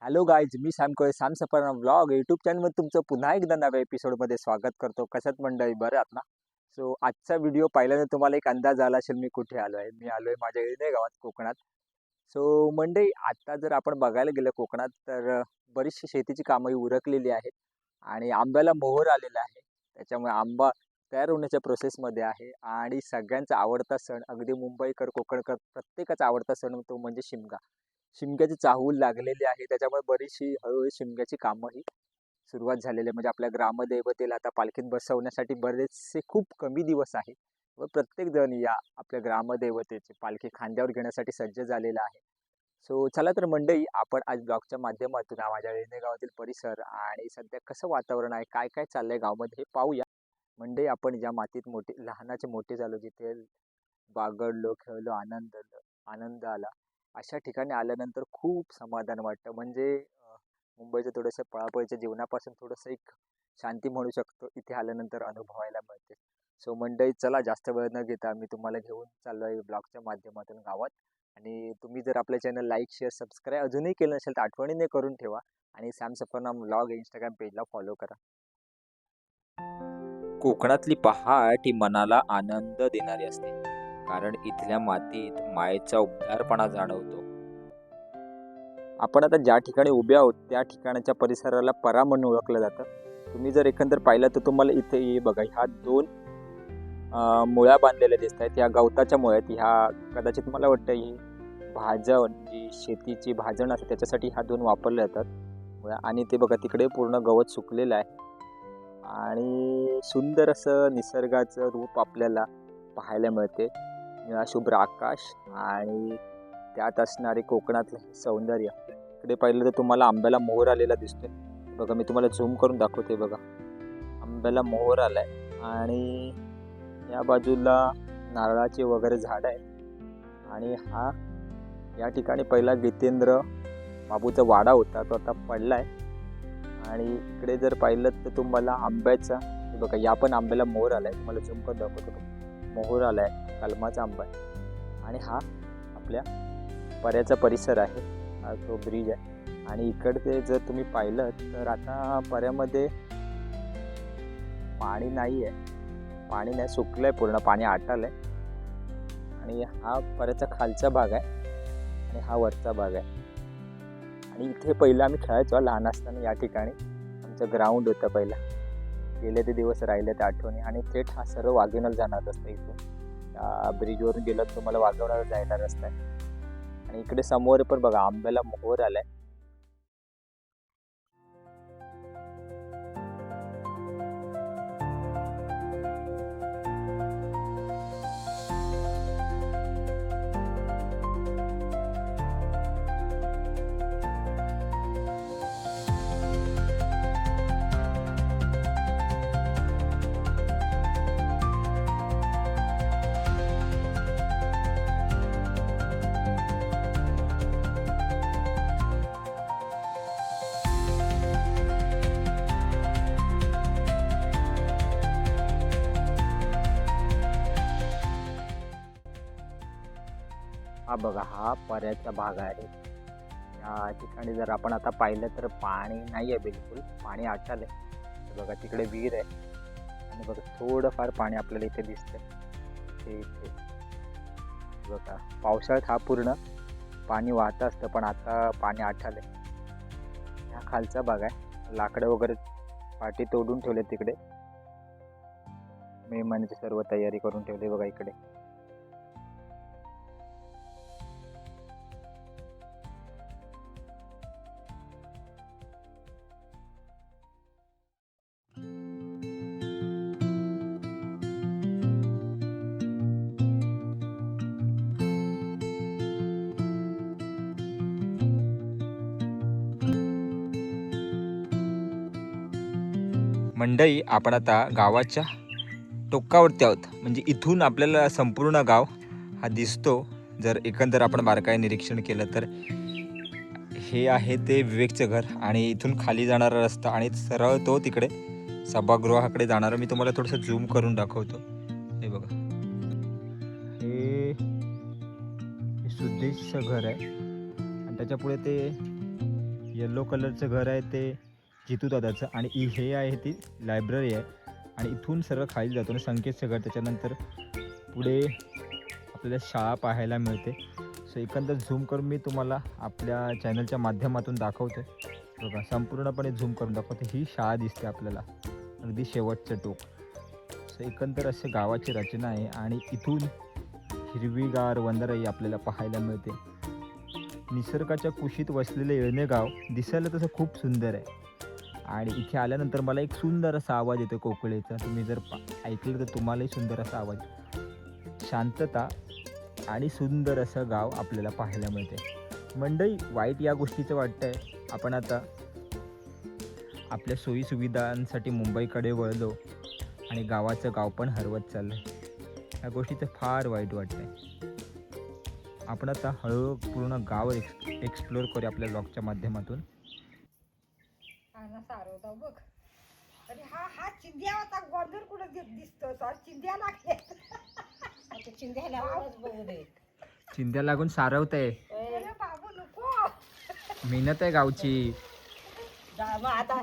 Hello guys, मी Sam कोळे Sam सफर vlog YouTube चॅनलमध्ये तुमचं पुन्हा एकदा नव्या एपिसोडमध्ये स्वागत करतो. कशात मंडळी, बरं आहात ना? सो आजचा व्हिडिओ पाहिल्याने तुम्हाला एक अंदाज आला असेल मी कुठे आलो आहे. मी आलो आहे माझ्या येणे गावात, कोकणात. सो मंडळी, आता जर आपण बघायला गेलं कोकणात तर बरीचशी शेतीची कामंही उरकलेली आहेत आणि आंब्याला मोहर आलेला आहे. त्याच्यामुळे आंबा तयार होण्याच्या प्रोसेसमध्ये आहे आणि सगळ्यांचा आवडता सण, अगदी मुंबईकर, कोकणकर प्रत्येकाचा आवडता सण तो म्हणजे शिमगा. शिमग्याची चाहूल लागलेली आहे. त्याच्यामुळे बरीचशी हळूहळू शिमग्याची कामंही सुरुवात झालेली आहे. म्हणजे आपल्या ग्रामदैवतेला आता पालखीत बसवण्यासाठी बरेचसे खूप कमी दिवस आहे व प्रत्येक जण या आपल्या ग्रामदैवतेची पालखी खांद्यावर घेण्यासाठी सज्ज झालेला आहे. सो चला तर मंडळी, आपण आज ब्लॉगच्या माध्यमातून माझ्या वेणे गावातील परिसर आणि सध्या कसं वातावरण आहे, काय काय चाललंय गावामध्ये हे पाहूया. मंडळी, आपण ज्या मातीत लहानाचे मोठे झालो, जिथे बागडलो, खेळलो, आनंद आला, अशा ठिकाणी आल्यानंतर खूप समाधान वाटतं. म्हणजे मुंबईचं थोडंसं पळापळीच्या जीवनापासून थोडंसं एक शांती म्हणू शकतो इथे आल्यानंतर अनुभवायला मिळते. सो मंडळी, चला जास्त वेळ न घेता मी तुम्हाला घेऊन चाललो आहे ब्लॉगच्या माध्यमातून गावात. आणि तुम्ही जर आपल्या चॅनल लाईक, शेअर, सबस्क्राईब अजूनही केलं नसेल तर आठवणीने करून ठेवा आणि Sam Safarnama vlog Instagram पेजला follow करा. कोकणातली पहाट ही मनाला आनंद देणारी असते, कारण इथल्या मातीत मायेचा उबदारपणा जाणवतो. आपण आता ज्या ठिकाणी उभे आहोत त्या ठिकाणाच्या परिसराला परा म्हणून ओळखलं जातं. तुम्ही जर एकंदर पाहिलं तर तुम्हाला इथे बघा, ह्या दोन मुळ्या बांधलेल्या दिसत आहेत. ह्या गवताच्या मुळ्या आहेत. ह्या कदाचित मला वाटतं ही भाजण, जी शेतीची भाजण असते त्याच्यासाठी ह्या दोन वापरल्या जातात मुळ्या. आणि ते बघा, तिकडे पूर्ण गवत सुकलेलं आहे आणि सुंदर असं निसर्गाचं रूप आपल्याला पाहायला मिळते. निळा शुभ्र आकाश आणि त्यात असणारे कोकणातलं सौंदर्य. इकडे पाहिलं तर तुम्हाला आंब्याला मोहर आलेला दिसतोय. बघा, मी तुम्हाला झूम करून दाखवते. बघा, आंब्याला मोहर आलाय आणि या बाजूला नारळाचे वगैरे झाड आहे. आणि हा या ठिकाणी पहिला जितेंद्र बाबूचा वाडा होता, तो आता पडलाय. आणि इकडे जर पाहिलं तर तुम्हाला आंब्याचा, बघा, या पण आंब्याला मोहर आलाय. तुम्हाला झूम करून दाखवतो. मोहर आलाय, कलमाचा आंबा आहे. आणि हा आपल्या पर्याचा परिसर आहे, हा तो ब्रिज आहे. आणि इकडचे जर तुम्ही पाहिलं तर आता पर्यामध्ये पाणी नाही आहे, पाणी नाही, सुकलंय पूर्ण, पाणी आटलंय. आणि हा पर्याचा खालचा भाग आहे आणि हा वरचा भाग आहे. आणि इथे पहिलं आम्ही खेळायचो लहान असताना. या ठिकाणी आमचं ग्राउंड होतं पहिला. गेले ते दिवस राहिले त्या आठवणी. आणि थेट हा सर्व वाघेनाला जाणार रस्ता इथून. त्या ब्रिजवरून गेलं तर तुम्हाला वाघेनाला जायला रस्ता आहे. आणि इकडे समोर पण बघा, आंब्याला मोहर आलाय. हा बघा, हा पर्याचा भाग आहे. या ठिकाणी जर आपण आता पाहिलं तर पाणी नाही आहे, बिलकुल पाणी आटलंय. बघा, तिकडे विहीर आहे आणि बघा थोडंफार पाणी आपल्याला इथे दिसतंय. ते इथे बघा, पावसाळ्यात हा पूर्ण पाणी वाहत असतं, पण आता पाणी आटलंय. हा खालचा भाग आहे. लाकडं वगैरे पाठी तोडून ठेवले तिकडे. मे महिन्याची सर्व तयारी करून ठेवली बघा इकडे. मंडई, आपण आता गावाच्या टोकावरती आहोत. म्हणजे इथून आपल्याला संपूर्ण गाव हा दिसतो. जर एकंदर आपण बारकाई निरीक्षण केलं तर हे आहे ते विवेकचं घर आणि इथून खाली जाणारा रस्ता आणि सरळ तो तिकडे सभागृहाकडे जाणारा. मी तुम्हाला थोडंसं झूम करून दाखवतो. हे बघा, हे सुद्देशचं घर आहे आणि त्याच्या पुढे ते येलो कलरचं घर आहे ते जितू दादाचं, आणि हे आहे ती लायब्ररी आहे. आणि इथून सरळ खाली जातो ना संकेतचं घर, त्याच्यानंतर पुढे आपल्याला शाळा पाहायला मिळते. सो एकंदर झूम करून मी तुम्हाला आपल्या चॅनलच्या माध्यमातून दाखवतो. बघा संपूर्णपणे झूम करून दाखवतो. ही शाळा दिसते आपल्याला अगदी शेवटचं टोक. सो एकंदर असे गावाची रचना आहे आणि इथून हिरवीगार वंदराई आपल्याला पाहायला मिळते. निसर्गाच्या कुशीत वसलेले येळणे गाव दिसायला तसं खूप सुंदर आहे. आणि इथे आल्यानंतर मला एक सुंदर असा आवाज येतो कोकिळेचा. तुम्ही जर ऐकलं तर तुम्हालाही सुंदर असा आवाज, शांतता आणि सुंदर असं गाव आपल्याला पाहायला मिळते. मंडळी, वाईट या गोष्टीचं वाटतंय आपण आता आपल्या सोयीसुविधांसाठी मुंबईकडे वळलो आणि गावाचं गाव पण हरवत चाललं. या गोष्टीचं फार वाईट वाटतंय. आपण आता हळूहळू पूर्ण गाव एक्सप्लोअर करूया आपल्या ब्लॉगच्या माध्यमातून. सारवता बघ. अरे हा चिंध्या होता. गोंधळ कुठं दिसतो तो चिंध्या लागले. चिंध्या लावूनच बघू दे. चिंध्या लागून सारवतंय. अरे बाबू नको. मेहनत आहे गावची. मग आता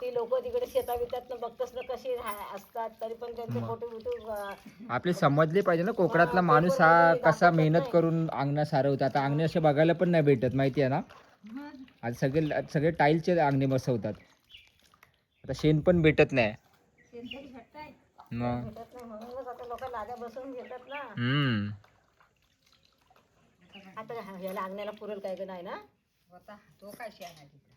ती लोक तिकडे शेता बितात बघतोस ना कशी असतात, तरी पण त्यांचे फोटो बिटो आपले समजले पाहिजे ना, कोकणातला माणूस हा कसा मेहनत करून अंगणा सारवतात. आता अंगणे असे बघायला पण नाही भेटत, माहिती आहे ना. आज सगळे टाईलचे अंगणे बसवतात. आता शेण पण भेटत नाही. म्हणूनच आता लोक लाद्या बसवून घेतात ना. आता ह्याला अंगण्याला पुरेल काय का नाही ना. होता तो काय शेण आहे तिथे.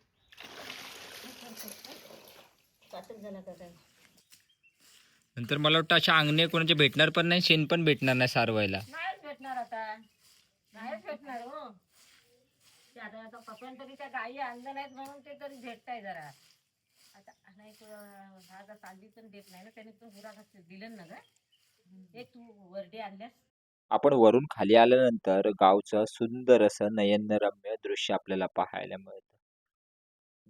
नंतर मला वाटतं अशा अंगणे कोणाचे भेटणार पण नाही, शेण पण भेटणार नाही सारवायला. नाहीच भेटणार आता. नाहीच भेटणार हो. आता पप्पान तरी त्या गायी आणल्या नाहीत म्हणून ते तरी भेटताय जरा. आता नाही हा आता चालली पण देत नाही ना, त्याने पण पुरा दिलं ना ग. हे तू वरडे आणल्यास. आपण वरून खाली आल्यानंतर गावचं सुंदर असं नयनरम्य दृश्य आपल्याला पाहायला मिळतं.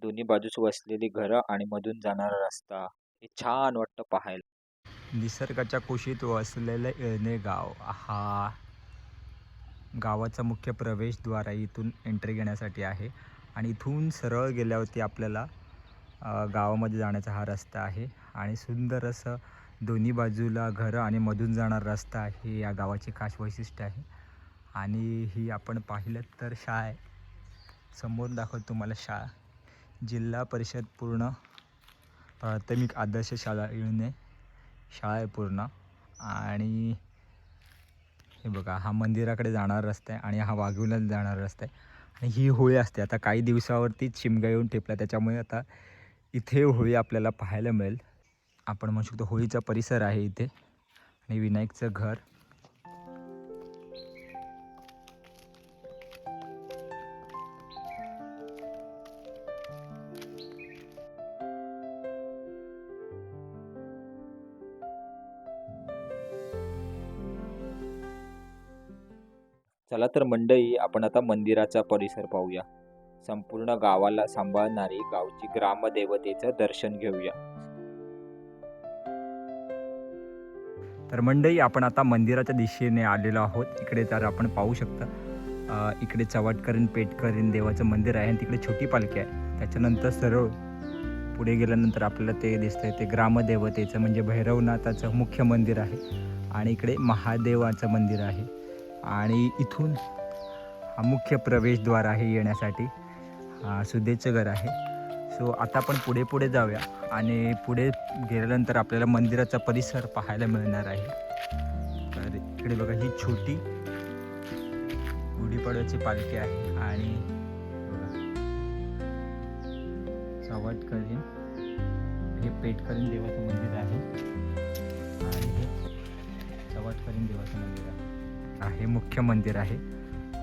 दोन्ही बाजूस वसलेली घरं आणि मधून जाणारा रस्ता, हे छान वाटतं पाहायला. निसर्गाच्या कुशीत वसलेलं येळणे गाव हा गावाचा मुख्य प्रवेशद्वार आहे. इथून एंट्री घेण्यासाठी आहे आणि इथून सरळ गेल्यावरती आपल्याला गावामध्ये जाण्याचा हा रस्ता आहे. आणि सुंदर असं दोन्ही बाजूला घरं आणि मधून जाणारा रस्ता आहे. या गावाची खास वैशिष्ट्य आहे. आणि ही आपण पाहिलं तर शाळा आहे. समोर दाखवतो तुम्हाला शाळा, जिल्हा परिषद पूर्ण प्राथमिक आदर्श शाळा येळणे शाळा आहे पूर्ण. आणि हे बघा, हा मंदिराकडे जाणारा रस्ता आहे आणि हा वाघूला जाणारा रस्ता आहे. आणि ही होळी असते. आता काही दिवसावरतीच शिमगा येऊन ठेपला, त्याच्यामुळे आता इथे होळी आपल्याला पाहायला मिळेल. आपण म्हणू शकतो होळीचा परिसर आहे इथे. आणि विनायकचं घर. चला तर मंडळी, आपण आता मंदिराचा परिसर पाहूया. संपूर्ण गावाला सांभाळणारी गावची ग्रामदेवतेचं दर्शन घेऊया. तर मंडळी, आपण आता मंदिराच्या दिशेने आलेलो आहोत. इकडे तर आपण पाहू शकता, इकडे चवटकरीण पेटकरीण देवाचं मंदिर आहे आणि तिकडे छोटी पालखी आहे. त्याच्यानंतर सरळ पुढे गेल्यानंतर आपल्याला ते दिसतंय ते ग्रामदेवतेचं म्हणजे भैरवनाथाचं मुख्य मंदिर आहे. आणि इकडे महादेवाचं मंदिर आहे. आणि इथून हा मुख्य प्रवेशद्वार आहे येण्यासाठी. सुदेचं घर आहे. सो आता आपण पुढे जाऊया आणि पुढे गेल्यानंतर आपल्याला मंदिराचा परिसर पाहायला मिळणार आहे. तर इकडे बघा, ही छोटी गुढीपाडव्याची पालखी आहे. आणि चवटकरीण हे पेटकरीण देवाचं मंदिर आहे. आणि हे चवटकरीण देवाचं मंदिर आहे. हे मुख्य मंदिर आहे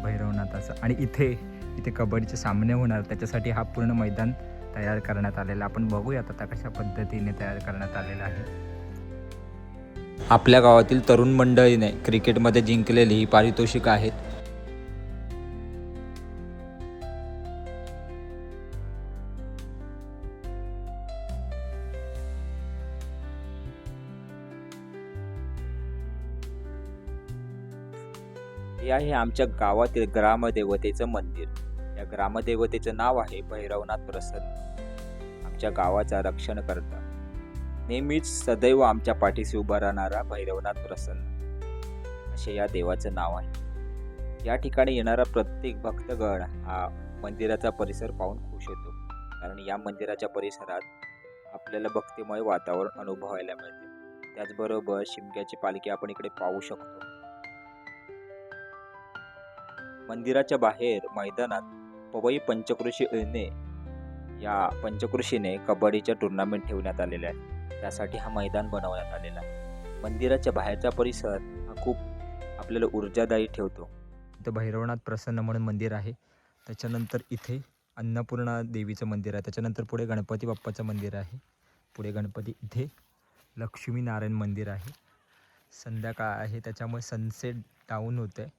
भैरवनाथाचं. आणि इथे कबड्डीचे सामने होणार, त्याच्यासाठी हा पूर्ण मैदान तयार करण्यात आलेला. आपण बघूयात आता कशा पद्धतीने तयार करण्यात आलेला आहे. आपल्या गावातील तरुण मंडळीने क्रिकेटमध्ये जिंकलेली ही पारितोषिक आहेत. हे आहे आमच्या गावातील ग्रामदेवतेचं मंदिर. या या ग्रामदेवतेचं नाव आहे भैरवनाथ प्रसन्न. आमच्या गावाचा रक्षण करता नेहमीच सदैव आमच्या पाठीशी उभा राहणारा भैरवनाथ प्रसन्न असे या देवाचं नाव आहे. या ठिकाणी येणारा प्रत्येक भक्तगण हा मंदिराचा परिसर पाहून खुश होतो, कारण या मंदिराच्या परिसरात आपल्याला भक्तिमय वातावरण अनुभवायला मिळते. त्याचबरोबर शिमग्याची पालखी आपण इकडे पाहू शकतो. मंदिराच्या बाहेर मैदानात पवई पंचकृषी अळणे या पंचकृषीने कबड्डीच्या टुर्नामेंट ठेवण्यात आलेले आहे. त्यासाठी हा मैदान बनवण्यात आलेला आहे. मंदिराच्या बाहेरचा परिसर हा खूप आपल्याला ऊर्जादायी ठेवतो. इथं भैरवनाथ प्रसन्न म्हणून मंदिर आहे. त्याच्यानंतर इथे अन्नपूर्णा देवीचं मंदिर आहे. त्याच्यानंतर पुढे गणपती बाप्पाचं मंदिर आहे. पुढे गणपती, इथे लक्ष्मीनारायण मंदिर आहे. संध्याकाळ आहे त्याच्यामुळे सनसेट डाऊन होतं आहे.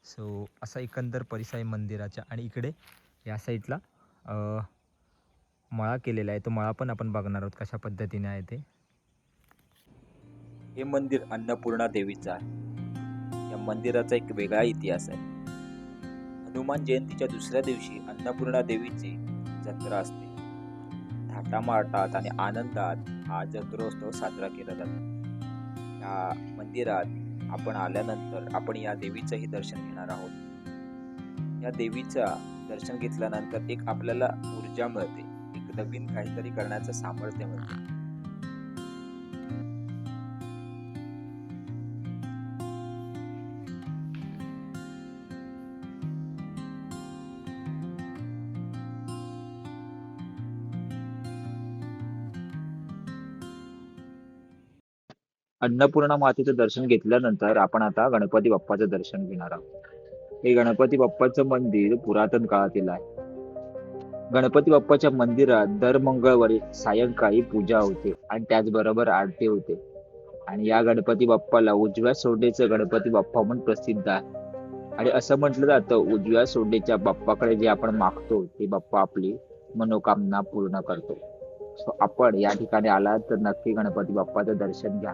सो असा एकंदर परिसर आहे मंदिराच्या. आणि इकडे या साईडला मळा केलेला आहे. तो मळा पण आपण बघणार आहोत कशा पद्धतीने आहे ते. हे मंदिर अन्नपूर्णा देवीचं आहे. या मंदिराचा एक वेगळा इतिहास आहे. हनुमान जयंतीच्या दुसऱ्या दिवशी अन्नपूर्णा देवीची जत्रा असते. थाटामाटात आणि आनंदात हा जत्रोत्सव साजरा केला जातो. या मंदिरात आपण आल्यानंतर आपण या देवीचंही दर्शन घेणार आहोत. या देवीचा दर्शन घेतल्यानंतर एक आपल्याला ऊर्जा मिळते, एक नवीन काहीतरी करण्याचं सामर्थ्य मिळते. अन्नपूर्णा मातेचं दर्शन घेतल्यानंतर आपण आता गणपती बाप्पाचं दर्शन घेणार आहोत. हे गणपती बाप्पाचं मंदिर पुरातन काळातील आहे. गणपती बाप्पाच्या मंदिरात दर मंगळवारी सायंकाळी पूजा होते आणि त्याचबरोबर आरती होते. आणि या गणपती बाप्पाला उजव्या सोंडेचं गणपती बाप्पा म्हणून प्रसिद्ध आहे. आणि असं म्हटलं जातं, उजव्या सोंडेच्या बाप्पाकडे जे आपण मागतो ते बाप्पा आपली मनोकामना पूर्ण करतो. सो आपण या ठिकाणी आलात तर नक्की गणपती बाप्पाचं दर्शन घ्या.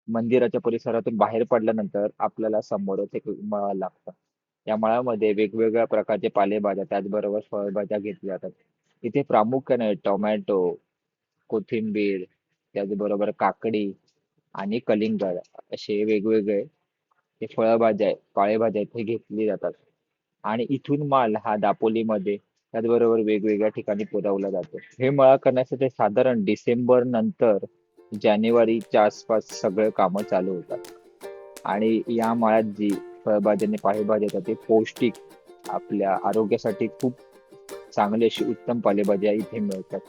मंदिराच्या परिसरातून बाहेर पडल्यानंतर आपल्याला समोरच एक मळा लागतो. या मळ्यामध्ये वेगवेगळ्या प्रकारचे पालेभाज्या त्याचबरोबर फळभाज्या घेतल्या जातात. इथे प्रामुख्याने टोमॅटो, कोथिंबीर, त्याचबरोबर काकडी आणि कलिंगड असे वेगवेगळे जे फळभाज्या आहेत, पालेभाज्या इथे घेतली जातात. आणि इथून माल हा दापोलीमध्ये त्याचबरोबर वेगवेगळ्या ठिकाणी पुरवला जातो. हे मळा करण्यासाठी साधारण डिसेंबर नंतर जानेवारीच्या आसपास सगळे कामं चालू होतात. आणि या मळ्यात जी फळभाज्या आणि पालेभाज्या येतात ते पौष्टिक, आपल्या आरोग्यासाठी खूप चांगली अशी उत्तम पालेभाज्या इथे मिळतात.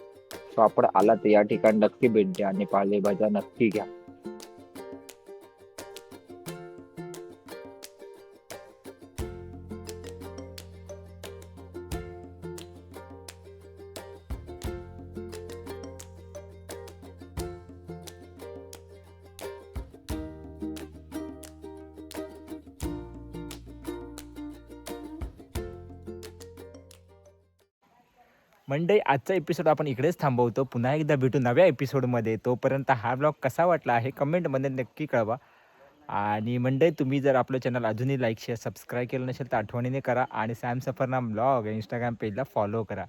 सो आपण आला तर या ठिकाणी नक्की भेट द्या आणि पालेभाज्या नक्की घ्या. मंडळी, आजचा एपिसोड आपण इकडेच थांबवतो. पुन्हा एकदा भेटू नव्या एपिसोडमध्ये. तोपर्यंत हा ब्लॉग कसा वाटला आहे कमेंटमध्ये नक्की कळवा. आणि मंडळी, तुम्ही जर आपलं चॅनल अजूनही लाईक शेअर सबस्क्राईब केलं नसेल तर आठवणीने करा. आणि Sam Safarnama blog Instagram पेजला follow करा.